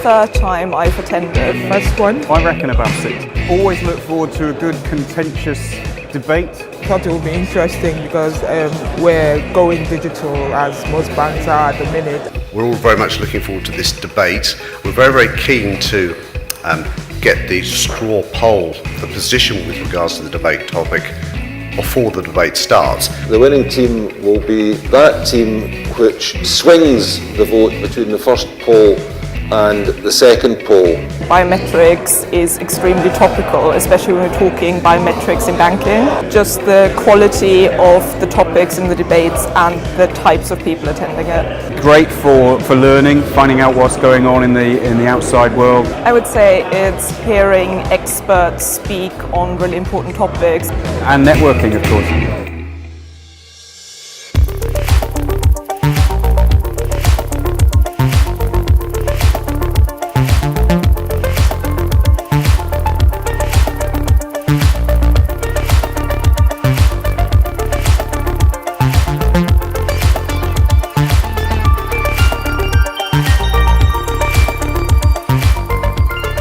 third time I've attended. First one? I reckon about 6. Always look forward to a good contentious debate. I thought it would be interesting because we're going digital as most banks are at the minute. We're all very much looking forward to this debate. We're very, very keen to get the straw poll, the position with regards to the debate topic before the debate starts. The winning team will be that team which swings the vote between the first poll and the second poll. Biometrics is extremely topical, especially when we're talking biometrics in banking. Just the quality of the topics in the debates and the types of people attending it. Great for learning, finding out what's going on in the outside world. I would say it's hearing experts speak on really important topics. And networking, of course.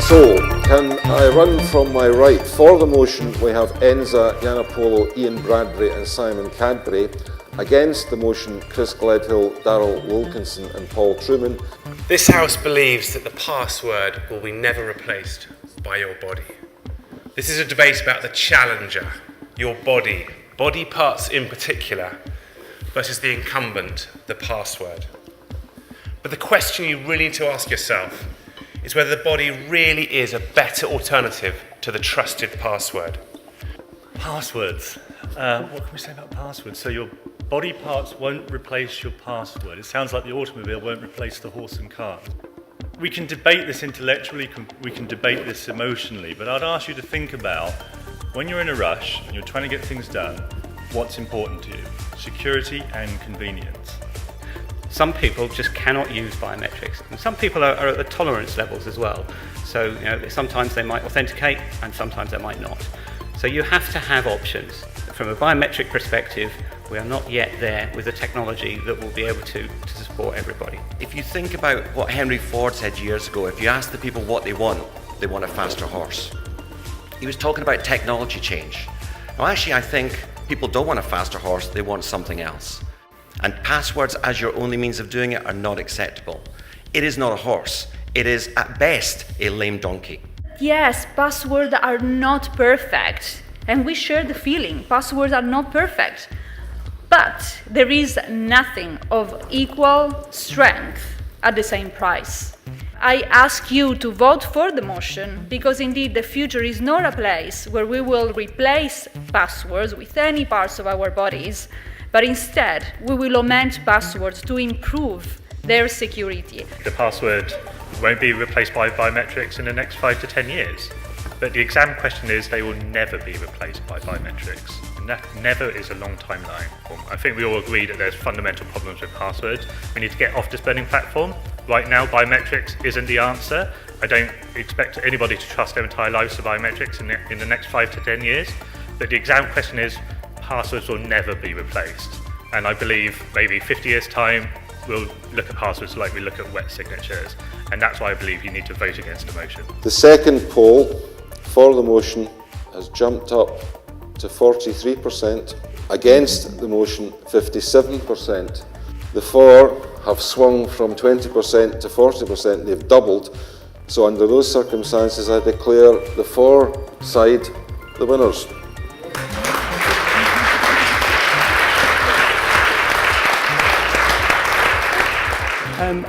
So, can I run from my right? For the motion, we have Enza Giannopolo, Ian Bradbury and Simon Cadbury. Against the motion, Chris Gledhill, Darryl Wilkinson and Paul Truman. This House believes that the password will be never replaced by your body. This is a debate about the challenger, your body parts in particular, versus the incumbent, the password. But the question you really need to ask yourself is whether the body really is a better alternative to the trusted password. Passwords. What can we say about passwords? So your body parts won't replace your password. It sounds like the automobile won't replace the horse and cart. We can debate this intellectually, we can debate this emotionally, but I'd ask you to think about when you're in a rush and you're trying to get things done, what's important to you? Security and convenience. Some people just cannot use biometrics, and some people are at the tolerance levels as well. So sometimes they might authenticate and sometimes they might not. So you have to have options. From a biometric perspective, we are not yet there with the technology that will be able to support everybody. If you think about what Henry Ford said years ago, if you ask the people what they want a faster horse. He was talking about technology change. Now actually I think people don't want a faster horse, they want something else. And passwords as your only means of doing it are not acceptable. It is not a horse. It is at best a lame donkey. Yes, passwords are not perfect. And we share the feeling, passwords are not perfect. But there is nothing of equal strength at the same price. I ask you to vote for the motion because indeed the future is not a place where we will replace passwords with any parts of our bodies, but instead we will augment passwords to improve their security. The password won't be replaced by biometrics in the next 5 to 10 years. But the exam question is they will never be replaced by biometrics. And that never is a long timeline. I think we all agree that there's fundamental problems with passwords. We need to get off the spending platform. Right now, biometrics isn't the answer. I don't expect anybody to trust their entire lives to biometrics in the next 5 to 10 years. But the exam question is passwords will never be replaced. And I believe maybe 50 years' time, we'll look at passwords like we look at wet signatures. And that's why I believe you need to vote against the motion. The second poll for the motion has jumped up to 43%, against the motion 57%. The for have swung from 20% to 40%, they've doubled. So under those circumstances I declare the for side the winners.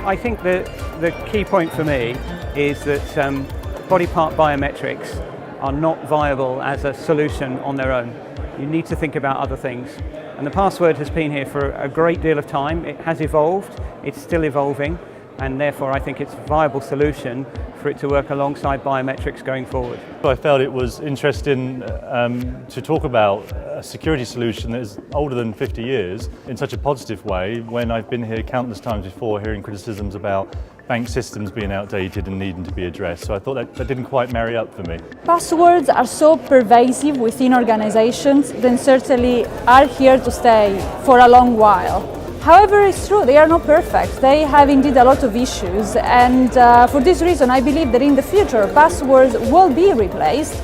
I think the key point for me is that body part biometrics are not viable as a solution on their own. You need to think about other things. And the password has been here for a great deal of time. It has evolved, it's still evolving, and therefore I think it's a viable solution for it to work alongside biometrics going forward. I felt it was interesting to talk about a security solution that is older than 50 years in such a positive way when I've been here countless times before hearing criticisms about bank systems being outdated and needing to be addressed. So I thought that didn't quite marry up for me. Passwords are so pervasive within organizations, then certainly are here to stay for a long while. However, it's true, they are not perfect. They have indeed a lot of issues, and for this reason I believe that in the future passwords will be replaced,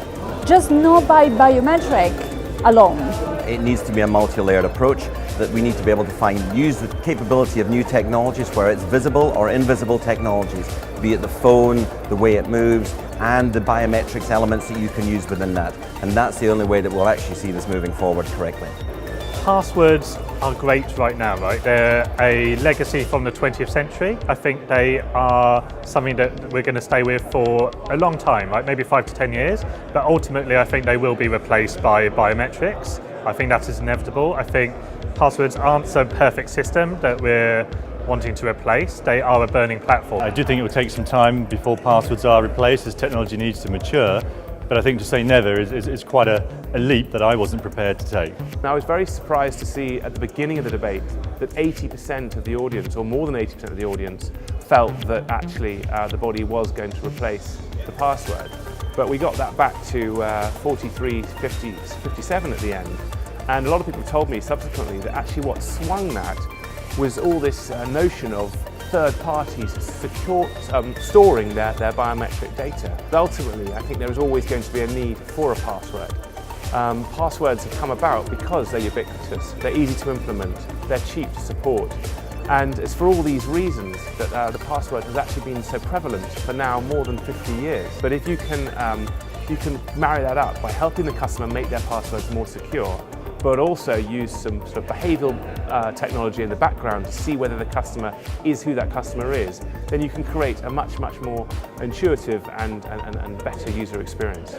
just not by biometric alone. It needs to be a multi-layered approach, that we need to be able to use the capability of new technologies where it's visible or invisible technologies, be it the phone, the way it moves, and the biometrics elements that you can use within that. And that's the only way that we'll actually see this moving forward correctly. Passwords are great right now, right? They're a legacy from the 20th century. I think they are something that we're going to stay with for a long time, right? Maybe 5 to 10 years, but ultimately I think they will be replaced by biometrics. I think that is inevitable. I think passwords aren't a perfect system that we're wanting to replace. They are a burning platform. I do think it will take some time before passwords are replaced as technology needs to mature. But I think to say never is quite a leap that I wasn't prepared to take. I was very surprised to see at the beginning of the debate that 80% of the audience, or more than 80% of the audience, felt that actually the body was going to replace the password. But we got that back to 43, 50, 57 at the end. And a lot of people told me subsequently that actually what swung that was all this notion of third parties storing their biometric data. But ultimately, I think there is always going to be a need for a password. Passwords have come about because they're ubiquitous, they're easy to implement, they're cheap to support. And it's for all these reasons that the password has actually been so prevalent for now more than 50 years. But if you can marry that up by helping the customer make their passwords more secure, but also use some sort of behavioural technology in the background to see whether the customer is who that customer is, then you can create a much more intuitive and better user experience.